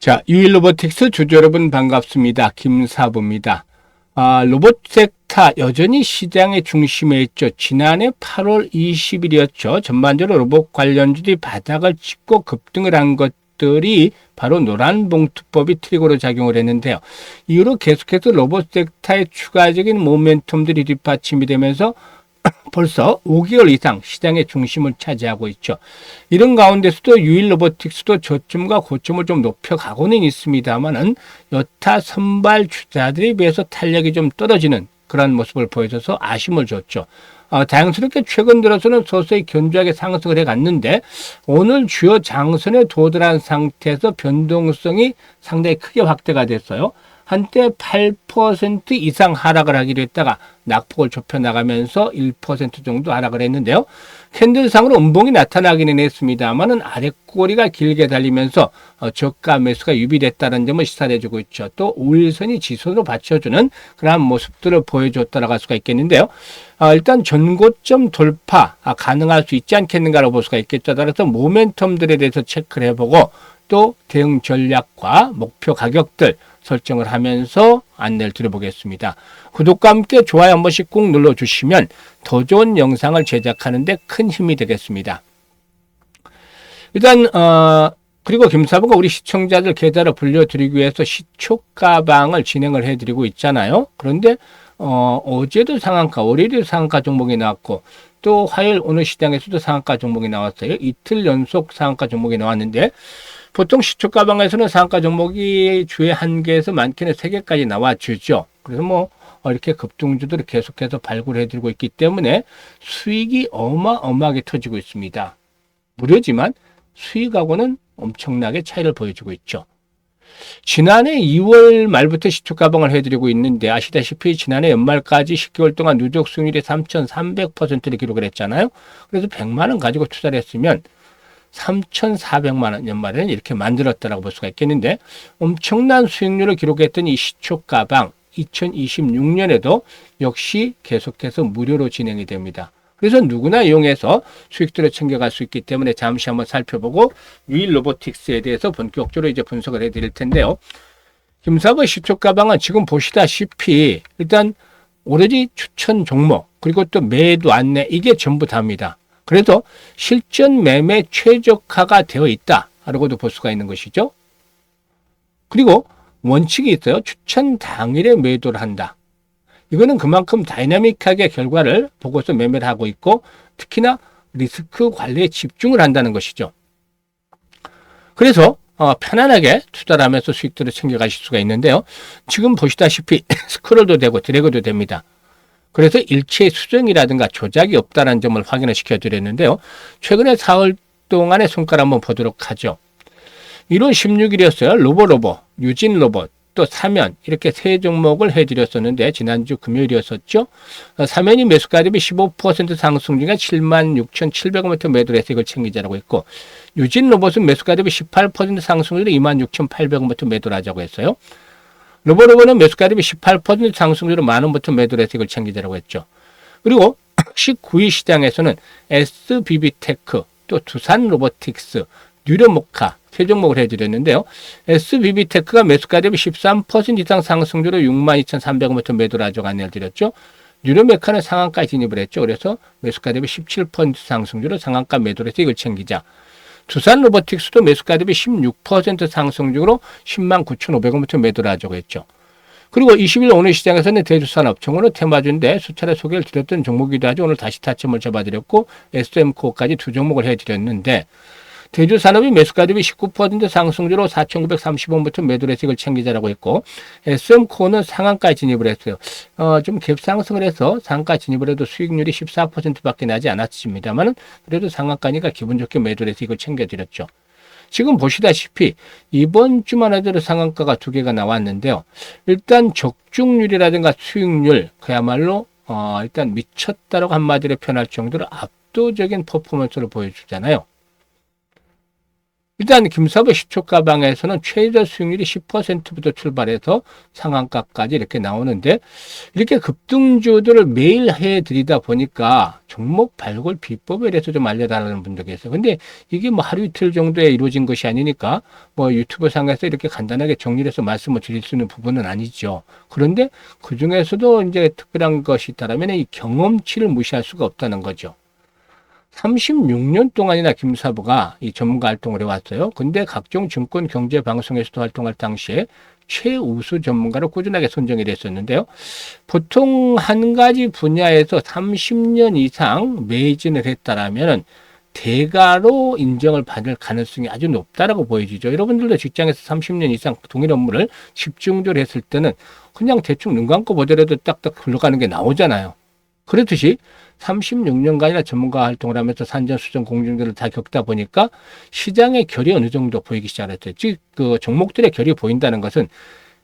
자, 유일로보틱스 주주 여러분 반갑습니다. 김사부입니다. 로봇 섹터 여전히 시장의 중심에 있죠. 지난해 8월 20일이었죠. 전반적으로 로봇 관련주들이 바닥을 찍고 급등을 한 것들이 바로 노란봉투법이 트리거로 작용을 했는데요. 이후로 계속해서 로봇 섹터의 추가적인 모멘텀들이 뒷받침이 되면서 벌써 5개월 이상 시장의 중심을 차지하고 있죠. 이런 가운데서도 유일로보틱스도 저점과 고점을 좀 높여가고는 있습니다만은 여타 선발 주자들에 비해서 탄력이 좀 떨어지는 그런 모습을 보여줘서 아쉬움을 줬죠. 다행스럽게 최근 들어서는 서서히 견조하게 상승을 해갔는데 오늘 주요 장선에 도달한 상태에서 변동성이 상당히 크게 확대가 됐어요. 한때 8% 이상 하락을 하기로 했다가 낙폭을 좁혀나가면서 1% 정도 하락을 했는데요. 캔들상으로 음봉이 나타나기는 했습니다만은 아랫꼬리가 길게 달리면서 저가 매수가 유비됐다는 점을 시사해주고 있죠. 또 5일선이 지선으로 받쳐주는 그러한 모습들을 보여줬다라고 할 수가 있겠는데요. 일단 전고점 돌파 가능할 수 있지 않겠는가라고 볼 수가 있겠죠. 따라서 모멘텀들에 대해서 체크를 해보고 또 대응 전략과 목표 가격들 설정을 하면서 안내를 드려보겠습니다. 구독과 함께 좋아요 한 번씩 꾹 눌러주시면 더 좋은 영상을 제작하는 데 큰 힘이 되겠습니다. 일단 그리고 김사부가 우리 시청자들 계좌를 불려드리기 위해서 시초가방을 진행을 해드리고 있잖아요. 그런데 어제도 상한가, 월요일에도 상한가 종목이 나왔고 또 화요일 오늘 시장에서도 상한가 종목이 나왔어요. 이틀 연속 상한가 종목이 나왔는데 보통 시초가방에서는 상한가 종목이 주에 1개에서 많게는 3개까지 나와주죠. 그래서 이렇게 급등주들을 계속해서 발굴해드리고 있기 때문에 수익이 어마어마하게 터지고 있습니다. 무료지만 수익하고는 엄청나게 차이를 보여주고 있죠. 지난해 2월 말부터 시초가방을 해드리고 있는데 아시다시피 지난해 연말까지 10개월 동안 누적 수익률이 3,300%를 기록을 했잖아요. 그래서 100만 원 가지고 투자를 했으면 3,400만 원 연말에는 이렇게 만들었다라고 볼 수가 있겠는데 엄청난 수익률을 기록했던 이 시초가방 2026년에도 역시 계속해서 무료로 진행이 됩니다. 그래서 누구나 이용해서 수익들을 챙겨갈 수 있기 때문에 잠시 한번 살펴보고 유일로보틱스에 대해서 본격적으로 이제 분석을 해드릴 텐데요. 김사부의 시초가방은 지금 보시다시피 일단 오로지 추천 종목 그리고 또 매도 안내 이게 전부 다입니다. 그래서 실전 매매 최적화가 되어 있다라고도 볼 수가 있는 것이죠. 그리고 원칙이 있어요. 추천 당일에 매도를 한다. 이거는 그만큼 다이나믹하게 결과를 보고서 매매를 하고 있고 특히나 리스크 관리에 집중을 한다는 것이죠. 그래서 편안하게 투자를 하면서 수익들을 챙겨가실 수가 있는데요. 지금 보시다시피 스크롤도 되고 드래그도 됩니다. 그래서 일체 수정이라든가 조작이 없다는 점을 확인을 시켜드렸는데요. 최근에 4월 동안의 손가락 한번 보도록 하죠. 1월 16일이었어요. 로보로보, 유진로봇, 또 사면 이렇게 세 종목을 해드렸었는데 지난주 금요일이었었죠. 사면이 매수가 대비 15% 상승 중에 76,700원부터 매도를 해서 이걸 챙기자라고 했고 유진로봇은 매수가 대비 18% 상승률로 26,800원부터 매도를 하자고 했어요. 로보로보는 매수가 대비 18% 상승률로 만원부터 매도를 해서 이걸 챙기자라고 했죠. 그리고 19일 시장에서는 SBB테크, 또 두산로보틱스, 뉴로모카 세 종목을 해드렸는데요. SBB테크가 매수가 대비 13% 이상 상승률로 62,300원부터 매도를 하자고 안내를 드렸죠. 뉴로메카는 상한가 진입을 했죠. 그래서 매수가 대비 17% 상승률로 상한가 매도를 해서 이걸 챙기자. 두산로보틱스도 매수가 대비 16% 상승률로 109,500원부터 매도를 하자고 했죠. 그리고 20일 오늘 시장에서는 대주산업, 정원은 테마주인데 수차례 소개를 드렸던 종목이기도 하죠. 오늘 다시 타점을 잡아드렸고 SM코까지 두 종목을 해드렸는데 대주산업이 매수가 대비 19% 상승률로 4,930원부터 매도를 해서 이걸 챙기자라고 했고 SM코는 상한가에 진입을 했어요. 좀 갭 상승을 해서 상한가 진입을 해도 수익률이 14%밖에 나지 않았습니다만 그래도 상한가니까 기분 좋게 매도를 해서 이걸 챙겨드렸죠. 지금 보시다시피 이번 주만 해도 상한가가 2개가 나왔는데요. 일단 적중률이라든가 수익률 그야말로 일단 미쳤다라고 한마디로 표현할 정도로 압도적인 퍼포먼스를 보여주잖아요. 일단 김사부 시초가방에서는 최저 수익률이 10%부터 출발해서 상한가까지 이렇게 나오는데 이렇게 급등주들을 매일 해드리다 보니까 종목 발굴 비법에 대해서 좀 알려달라는 분도 계세요. 근데 이게 뭐 하루 이틀 정도에 이루어진 것이 아니니까 뭐 유튜브 상에서 이렇게 간단하게 정리를 해서 말씀을 드릴 수 있는 부분은 아니죠. 그런데 그 중에서도 이제 특별한 것이 있다면 이 경험치를 무시할 수가 없다는 거죠. 36년 동안이나 김사부가 이 전문가 활동을 해왔어요. 근데 각종 증권 경제 방송에서도 활동할 당시에 최우수 전문가로 꾸준하게 선정이 됐었는데요. 보통 한 가지 분야에서 30년 이상 매진을 했다라면 대가로 인정을 받을 가능성이 아주 높다라고 보여지죠. 여러분들도 직장에서 30년 이상 동일 업무를 집중적으로 했을 때는 그냥 대충 눈 감고 보더라도 딱딱 흘러가는 게 나오잖아요. 그렇듯이 36년간이나 전문가 활동을 하면서 산전수전 공정들을 다 겪다 보니까 시장의 결이 어느 정도 보이기 시작했어요. 즉, 그 종목들의 결이 보인다는 것은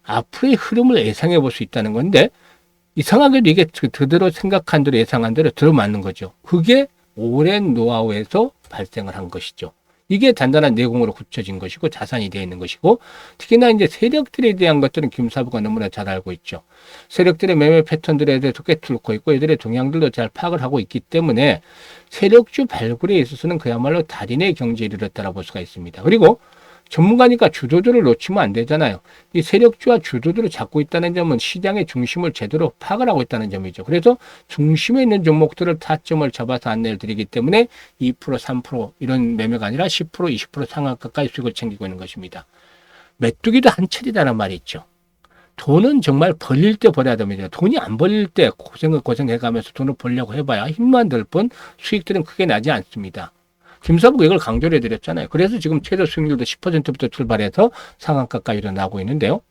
앞으로의 흐름을 예상해 볼 수 있다는 건데 이상하게도 이게 그대로 생각한 대로 예상한 대로 들어맞는 거죠. 그게 오랜 노하우에서 발생을 한 것이죠. 이게 단단한 내공으로 굳혀진 것이고 자산이 되어 있는 것이고 특히나 이제 세력들에 대한 것들은 김사부가 너무나 잘 알고 있죠. 세력들의 매매 패턴들에 대해서 꿰뚫고 있고 이들의 동향들도 잘 파악을 하고 있기 때문에 세력주 발굴에 있어서는 그야말로 달인의 경지에 이르렀다고 볼 수가 있습니다. 그리고 전문가니까 주도들을 놓치면 안 되잖아요. 이 세력주와 주도들을 잡고 있다는 점은 시장의 중심을 제대로 파악을 하고 있다는 점이죠. 그래서 중심에 있는 종목들을 타점을 잡아서 안내를 드리기 때문에 2%, 3% 이런 매매가 아니라 10%, 20% 상한가까지 수익을 챙기고 있는 것입니다. 메뚜기도 한 차례다는 말이 있죠. 돈은 정말 벌릴 때 벌어야 됩니다. 돈이 안 벌릴 때 고생해가면서 돈을 벌려고 해봐야 힘만 들 뿐 수익들은 크게 나지 않습니다. 김사부가 이걸 강조를 해드렸잖아요. 그래서 지금 최저 수익률도 10%부터 출발해서 상한가까지 일어나고 있는데요.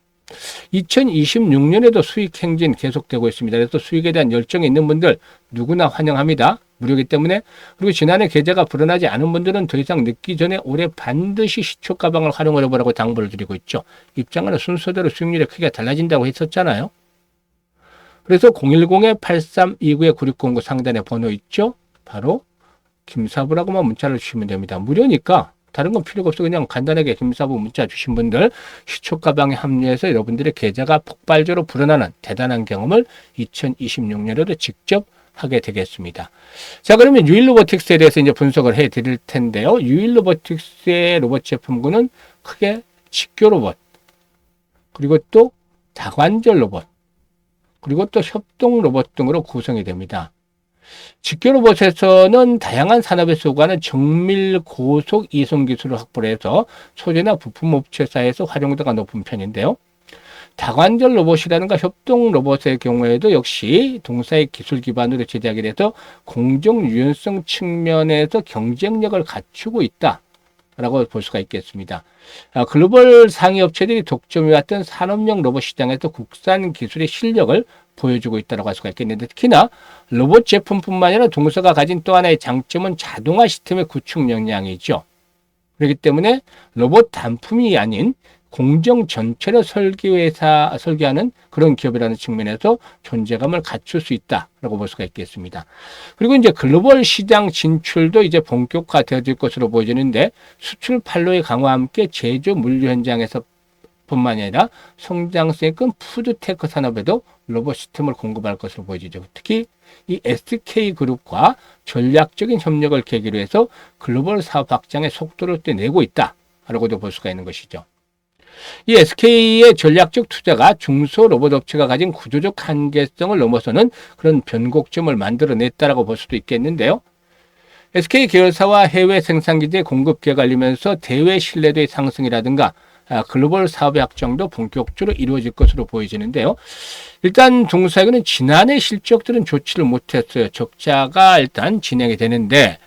2026년에도 수익 행진 계속되고 있습니다. 그래서 수익에 대한 열정이 있는 분들 누구나 환영합니다. 무료이기 때문에. 그리고 지난해 계좌가 불어나지 않은 분들은 더 이상 늦기 전에 올해 반드시 시초 가방을 활용을 해보라고 당부를 드리고 있죠. 입장은 순서대로 수익률이 크게 달라진다고 했었잖아요. 그래서 010-8329-9609 상단에 번호 있죠. 바로 김사부라고만 문자를 주시면 됩니다. 무료니까 다른 건 필요가 없어. 그냥 간단하게 김사부 문자 주신 분들 시초가방에 합류해서 여러분들의 계좌가 폭발적으로 불어나는 대단한 경험을 2026년에도 직접 하게 되겠습니다. 자, 그러면 유일로보틱스에 대해서 이제 분석을 해 드릴 텐데요. 유일로보틱스의 로봇 제품군은 크게 직교로봇, 그리고 또 다관절 로봇, 그리고 또 협동 로봇 등으로 구성이 됩니다. 직교로봇에서는 다양한 산업에 수요하는 정밀 고속 이송 기술을 확보를 해서 소재나 부품 업체사에서 활용도가 높은 편인데요. 다관절 로봇이라든가 협동 로봇의 경우에도 역시 동사의 기술 기반으로 제작이 돼서 공정 유연성 측면에서 경쟁력을 갖추고 있다라고 볼 수가 있겠습니다. 글로벌 상위 업체들이 독점해왔던 산업용 로봇 시장에서 국산 기술의 실력을 보여주고 있다고 할 수가 있겠는데 특히나 로봇 제품뿐만 아니라 동사가 가진 또 하나의 장점은 자동화 시스템의 구축 역량이죠. 그렇기 때문에 로봇 단품이 아닌 공정 전체를 설계하는 그런 기업이라는 측면에서 존재감을 갖출 수 있다라고 볼 수가 있겠습니다. 그리고 이제 글로벌 시장 진출도 이제 본격화되어질 것으로 보여지는데 수출 판로의 강화와 함께 제조 물류 현장에서 뿐만 아니라 성장성이 큰 푸드테크 산업에도 로봇 시스템을 공급할 것으로 보여지죠. 특히 이 SK그룹과 전략적인 협력을 계기로 해서 글로벌 사업 확장의 속도를 또 내고 있다라고도 볼 수가 있는 것이죠. 이 SK의 전략적 투자가 중소 로봇 업체가 가진 구조적 한계성을 넘어서는 그런 변곡점을 만들어냈다라고 볼 수도 있겠는데요. SK 계열사와 해외 생산기지의 공급 기회가 열리면서 대외 신뢰도의 상승이라든가 글로벌 사업의 확장도 본격적으로 이루어질 것으로 보여지는데요. 일단 동사에는 지난해 실적들은 좋지를 못했어요. 적자가 일단 진행이 되는데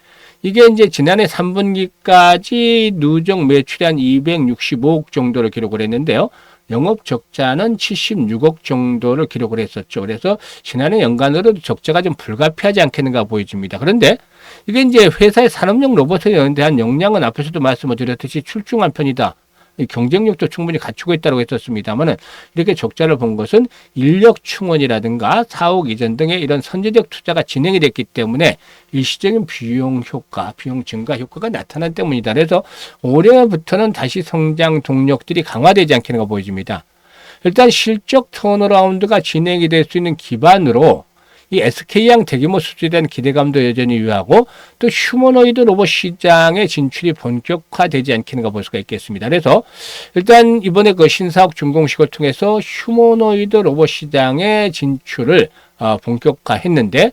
이게 이제 지난해 3분기까지 누적 매출이 한 265억 정도를 기록을 했는데요. 영업 적자는 76억 정도를 기록을 했었죠. 그래서 지난해 연간으로도 적자가 좀 불가피하지 않겠는가 보여집니다. 그런데 이게 이제 회사의 산업용 로봇에 대한 역량은 앞에서도 말씀을 드렸듯이 출중한 편이다 이 경쟁력도 충분히 갖추고 있다고 했었습니다만은 이렇게 적자를 본 것은 인력 충원이라든가 사옥 이전 등의 이런 선제적 투자가 진행이 됐기 때문에 일시적인 비용 효과, 비용 증가 효과가 나타난 때문이다. 그래서 올해부터는 다시 성장 동력들이 강화되지 않겠는가 보여집니다. 일단 실적 턴어라운드가 진행이 될 수 있는 기반으로 이 SK양 대규모 수주에 대한 기대감도 여전히 유효하고 또 휴머노이드 로봇 시장의 진출이 본격화되지 않겠는가 볼 수가 있겠습니다. 그래서 일단 이번에 그 신사옥 준공식을 통해서 휴머노이드 로봇 시장의 진출을 본격화했는데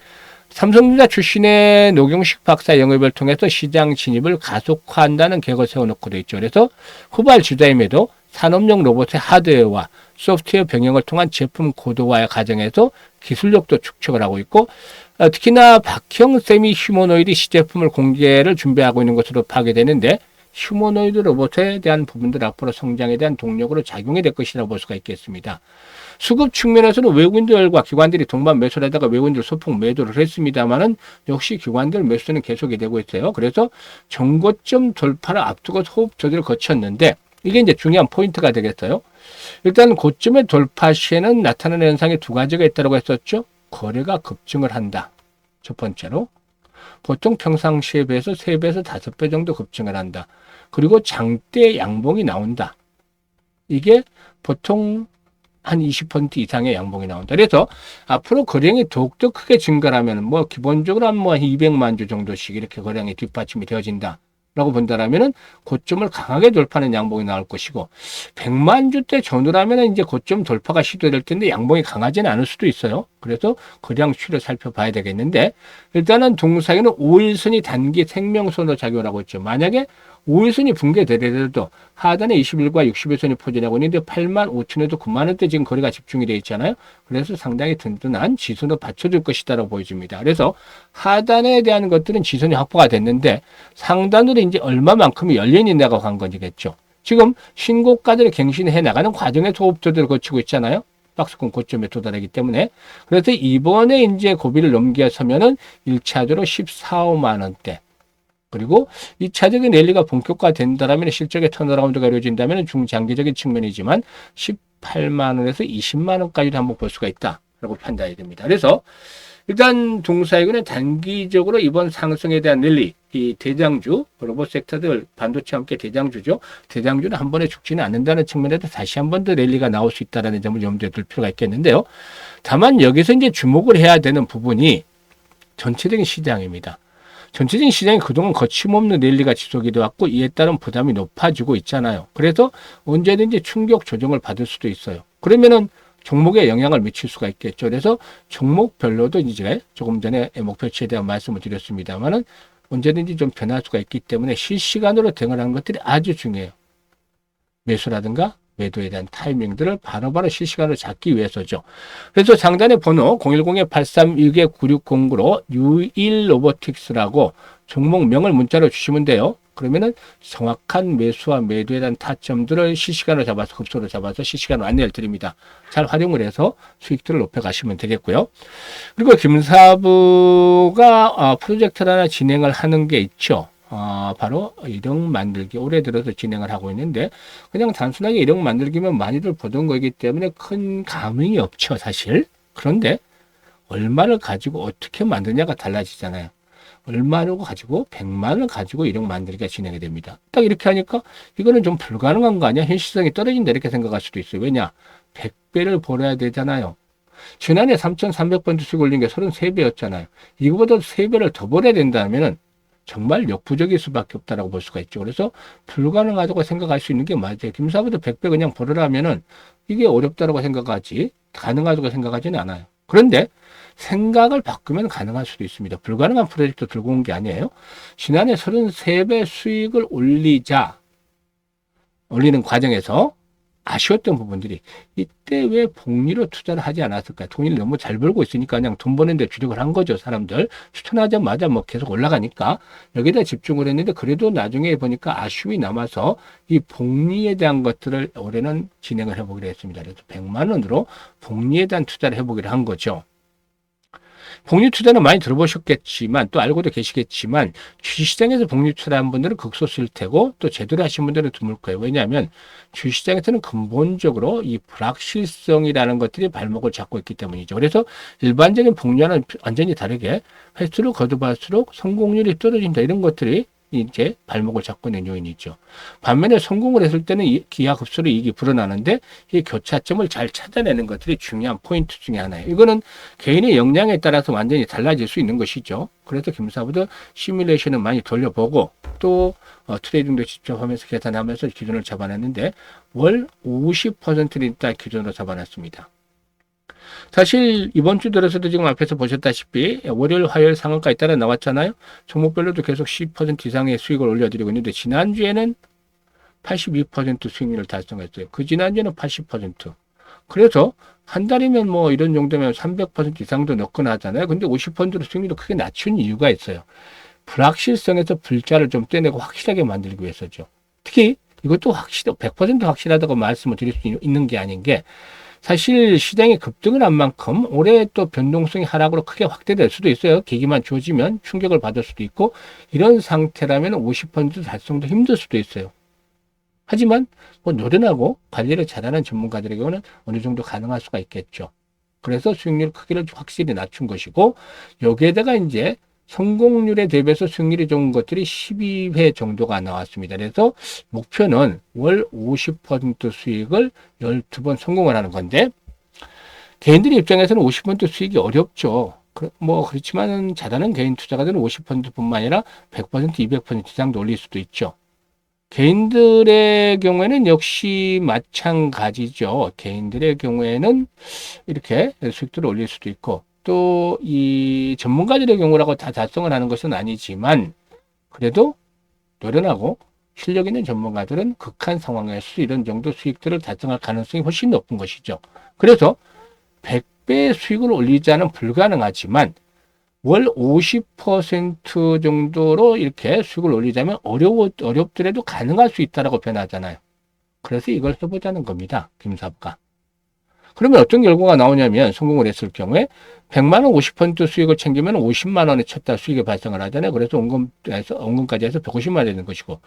삼성전자 출신의 노경식 박사 영입을 통해서 시장 진입을 가속화한다는 계획을 세워놓고 돼 있죠. 그래서 후발 주자임에도 산업용 로봇의 하드웨어와 소프트웨어 병행을 통한 제품 고도화 과정에서 기술력도 축적을 하고 있고 특히나 박형 세미 휴머노이드 시제품을 공개를 준비하고 있는 것으로 파악되는데 휴머노이드 로봇에 대한 부분들 앞으로 성장에 대한 동력으로 작용이 될 것이라고 볼 수가 있겠습니다. 수급 측면에서는 외국인들과 기관들이 동반 매수를 하다가 외국인들 소폭 매도를 했습니다만은 역시 기관들 매수는 계속이 되고 있어요. 그래서 정고점 돌파를 앞두고 호흡 조절을 거쳤는데 이게 이제 중요한 포인트가 되겠어요. 일단 고점의 돌파 시에는 나타나는 현상이 두 가지가 있다고 했었죠. 거래가 급증을 한다. 첫 번째로 보통 평상시에 비해서 3배에서 5배 정도 급증을 한다. 그리고 장대 양봉이 나온다. 이게 보통 한 20% 이상의 양봉이 나온다. 그래서 앞으로 거래량이 더욱더 크게 증가하면 뭐 기본적으로 한 200만 주 정도씩 이렇게 거래량이 뒷받침이 되어진다. 라고 본다라면은 고점을 강하게 돌파하는 양봉이 나올 것이고 100만 주대 전후라면은 이제 고점 돌파가 시도될 텐데 양봉이 강하지는 않을 수도 있어요. 그래서 거래량 추이를 살펴봐야 되겠는데 일단은 동사에는 5일선이 단기 생명선으로 작용을 하고 있죠. 만약에 5일선이 붕괴되더라도 하단에 21과 60일선이 포진하고 있는데 8만 5천에도 9만 원대 지금 거래가 집중이 되어 있잖아요. 그래서 상당히 든든한 지선으로 받쳐줄 것이다라고 보여집니다. 그래서 하단에 대한 것들은 지선이 확보가 됐는데 상단으로 이제 얼마만큼이 열린이 나가고 건지겠죠. 지금 신고가들을 갱신해 나가는 과정에 소업조들을 거치고 있잖아요. 박스권 고점에 도달하기 때문에. 그래서 이번에 이제 고비를 넘겨서면은 1차적으로 14, 5만 원대. 그리고 2차적인 랠리가 본격화된다면 실적의 턴어라운드가 이루어진다면 중장기적인 측면이지만 18만 원에서 20만 원까지도 한번 볼 수가 있다라고 판단이 됩니다. 그래서 일단 동사이군은 단기적으로 이번 상승에 대한 랠리, 이 대장주, 로봇 섹터들 반도체와 함께 대장주죠. 대장주는 한 번에 죽지는 않는다는 측면에서 다시 한 번 더 랠리가 나올 수 있다는 점을 염두에 둘 필요가 있겠는데요. 다만 여기서 이제 주목을 해야 되는 부분이 전체적인 시장입니다. 전체적인 시장이 그동안 거침없는 랠리가 지속이 되었고 이에 따른 부담이 높아지고 있잖아요. 그래서 언제든지 충격 조정을 받을 수도 있어요. 그러면은 종목에 영향을 미칠 수가 있겠죠. 그래서 종목별로도 이제 조금 전에 목표치에 대한 말씀을 드렸습니다만은 언제든지 좀 변할 수가 있기 때문에 실시간으로 대응을 하는 것들이 아주 중요해요. 매수라든가 매도에 대한 타이밍들을 바로바로 실시간으로 잡기 위해서죠. 그래서 상단의 번호 010-831-9609로 유일로보틱스라고 종목명을 문자로 주시면 돼요. 그러면은 정확한 매수와 매도에 대한 타점들을 실시간으로 잡아서 급소로 잡아서 실시간으로 안내를 드립니다. 잘 활용을 해서 수익들을 높여가시면 되겠고요. 그리고 김사부가 프로젝트를 하나 진행을 하는 게 있죠. 바로 일용 만들기 올해 들어서 진행을 하고 있는데 그냥 단순하게 일용 만들기면 많이들 보던 거이기 때문에 큰 감흥이 없죠 사실. 그런데 얼마를 가지고 어떻게 만드냐가 달라지잖아요. 얼마를 가지고 100만 원을 가지고 일용 만들기가 진행이 됩니다. 딱 이렇게 하니까 이거는 좀 불가능한 거 아니야? 현실성이 떨어진다 이렇게 생각할 수도 있어요. 왜냐? 100배를 벌어야 되잖아요. 지난해 3,300번 수익 올린 게 33배였잖아요. 이거보다 3배를 더 벌어야 된다면은 정말 역부족일 수밖에 없다라고 볼 수가 있죠. 그래서 불가능하다고 생각할 수 있는 게 맞아요. 김사부도 100배 그냥 벌으라면은 이게 어렵다라고 생각하지 가능하다고 생각하지는 않아요. 그런데 생각을 바꾸면 가능할 수도 있습니다. 불가능한 프로젝트 들고 온 게 아니에요. 지난해 33배 수익을 올리는 과정에서 아쉬웠던 부분들이 이때 왜 복리로 투자를 하지 않았을까? 돈을 너무 잘 벌고 있으니까 그냥 돈 버는 데 주력을 한 거죠. 사람들. 추천하자마자 뭐 계속 올라가니까 여기다 집중을 했는데 그래도 나중에 보니까 아쉬움이 남아서 이 복리에 대한 것들을 올해는 진행을 해보기로 했습니다. 그래서 100만 원으로 복리에 대한 투자를 해보기로 한 거죠. 복리 투자는 많이 들어보셨겠지만 또 알고도 계시겠지만 주식시장에서 복리 투자한 분들은 극소수일 테고 또 제대로 하신 분들은 드물 거예요. 왜냐하면 주식시장에서는 근본적으로 이 불확실성이라는 것들이 발목을 잡고 있기 때문이죠. 그래서 일반적인 복리와는 완전히 다르게 횟수를 거듭할수록 성공률이 떨어진다, 이런 것들이 이제 발목을 잡고 있는 요인이죠. 반면에 성공을 했을 때는 기하급수로 이익이 불어나는데 이 교차점을 잘 찾아내는 것들이 중요한 포인트 중에 하나예요. 이거는 개인의 역량에 따라서 완전히 달라질 수 있는 것이죠. 그래서 김사부도 시뮬레이션을 많이 돌려보고 또 트레이딩도 직접 하면서 계산하면서 기준을 잡아냈는데 월 50%를 일단 기준으로 잡아놨습니다. 사실 이번 주 들어서도 지금 앞에서 보셨다시피 월요일, 화요일 상한가에 따라 나왔잖아요. 종목별로도 계속 10% 이상의 수익을 올려드리고 있는데 지난주에는 82% 수익률을 달성했어요. 그 지난주에는 80%. 그래서 한 달이면 뭐 이런 정도면 300% 이상도 넣거나 하잖아요. 근데 50%로 수익률을 크게 낮춘 이유가 있어요. 불확실성에서 불자를 좀 떼내고 확실하게 만들기 위해서죠. 특히 이것도 100% 확실하다고 말씀을 드릴 수 있는 게 아닌 게 사실 시장이 급등을 한 만큼 올해 또 변동성이 하락으로 크게 확대될 수도 있어요. 계기만 주어지면 충격을 받을 수도 있고 이런 상태라면 50% 달성도 힘들 수도 있어요. 하지만 뭐 노련하고 관리를 잘하는 전문가들의 경우는 어느 정도 가능할 수가 있겠죠. 그래서 수익률 크기를 확실히 낮춘 것이고 여기에다가 이제 성공률에 대비해서 수익률이 좋은 것들이 12회 정도가 나왔습니다. 그래서 목표는 월 50% 수익을 12번 성공을 하는 건데 개인들 입장에서는 50% 수익이 어렵죠. 그렇지만 잘하는 개인 투자가들은 50%뿐만 아니라 100%, 200% 이상도 올릴 수도 있죠. 개인들의 경우에는 역시 마찬가지죠. 개인들의 경우에는 이렇게 수익들을 올릴 수도 있고 또 이 전문가들의 경우라고 다 달성을 하는 것은 아니지만 그래도 노련하고 실력 있는 전문가들은 극한 상황에서 이런 정도 수익들을 달성할 가능성이 훨씬 높은 것이죠. 그래서 100배의 수익을 올리자는 불가능하지만 월 50% 정도로 이렇게 수익을 올리자면 어렵더라도 가능할 수 있다라고 변하잖아요. 그래서 이걸 해보자는 겁니다. 김사부가. 그러면 어떤 결과가 나오냐면 성공을 했을 경우에 100만 원 50% 수익을 챙기면 50만 원의 첫 달 수익이 발생을 하잖아요. 그래서 원금까지 해서 150만 원 되는 것이고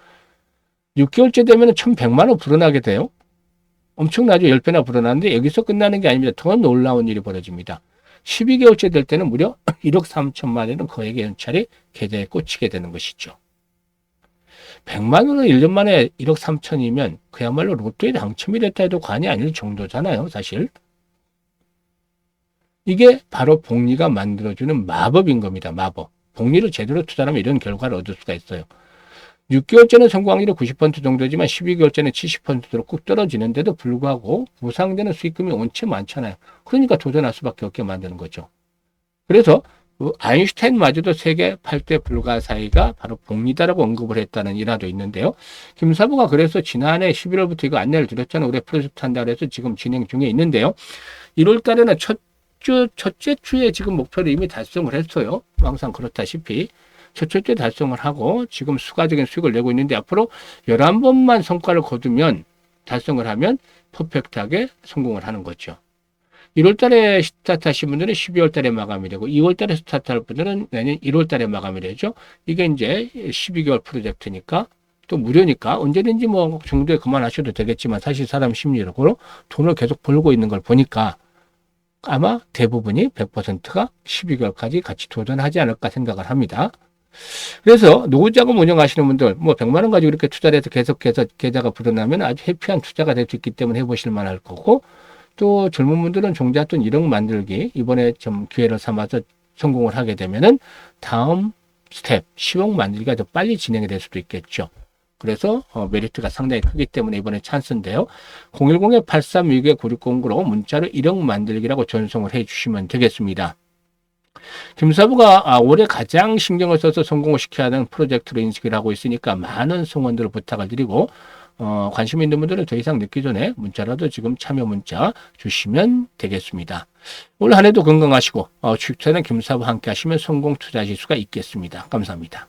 6개월째 되면 1100만 원 불어나게 돼요. 엄청나죠. 10배나 불어나는데 여기서 끝나는 게 아닙니다. 더 놀라운 일이 벌어집니다. 12개월째 될 때는 무려 1억 3천만 원은 거액의 연찰이 계좌에 꽂히게 되는 것이죠. 100만 원을 1년 만에 1억 3천이면 그야말로 로또에 당첨이 됐다 해도 과언이 아닐 정도잖아요. 사실. 이게 바로 복리가 만들어주는 마법인 겁니다. 마법. 복리를 제대로 투자하면 이런 결과를 얻을 수가 있어요. 6개월째는 성공 확률이 90% 정도지만 12개월째는 70%로 꾹 떨어지는데도 불구하고 보상되는 수익금이 원체 많잖아요. 그러니까 도전할 수밖에 없게 만드는 거죠. 그래서 아인슈타인마저도 세계 8대 불가사의가 바로 복리다라고 언급을 했다는 일화도 있는데요. 김사부가 그래서 지난해 11월부터 이거 안내를 드렸잖아요. 올해 프로젝트 한다고 해서 지금 진행 중에 있는데요. 1월 달에는 첫째 주에 지금 목표를 이미 달성을 했어요. 항상 그렇다시피. 첫째 주에 달성을 하고 지금 수가적인 수익을 내고 있는데 앞으로 11번만 성과를 거두면 달성을 하면 퍼펙트하게 성공을 하는 거죠. 1월 달에 스타트 하신 분들은 12월 달에 마감이 되고 2월 달에 스타트 할 분들은 내년 1월 달에 마감이 되죠. 이게 이제 12개월 프로젝트니까 또 무료니까 언제든지 뭐 정도에 그만하셔도 되겠지만 사실 사람 심리로 돈을 계속 벌고 있는 걸 보니까 아마 대부분이 100%가 12개월까지 같이 도전하지 않을까 생각을 합니다. 그래서 노후자금 운영하시는 분들 뭐 100만 원 가지고 이렇게 투자를 해서 계속해서 계좌가 불어나면 아주 해피한 투자가 될 수 있기 때문에 해보실 만할 거고 또 젊은 분들은 종잣돈 1억 만들기 이번에 좀 기회를 삼아서 성공을 하게 되면은 다음 스텝 10억 만들기가 더 빨리 진행이 될 수도 있겠죠. 그래서 메리트가 상당히 크기 때문에 이번에 찬스인데요. 010-8362-9609로 문자로 1억 만들기라고 전송을 해 주시면 되겠습니다. 김사부가 올해 가장 신경을 써서 성공을 시켜야 하는 프로젝트로 인식을 하고 있으니까 많은 성원들을 부탁을 드리고 관심 있는 분들은 더 이상 늦기 전에 문자라도 지금 참여 문자 주시면 되겠습니다. 올 한 해도 건강하시고 주식투자는 김사부와 함께 하시면 성공 투자하실 수가 있겠습니다. 감사합니다.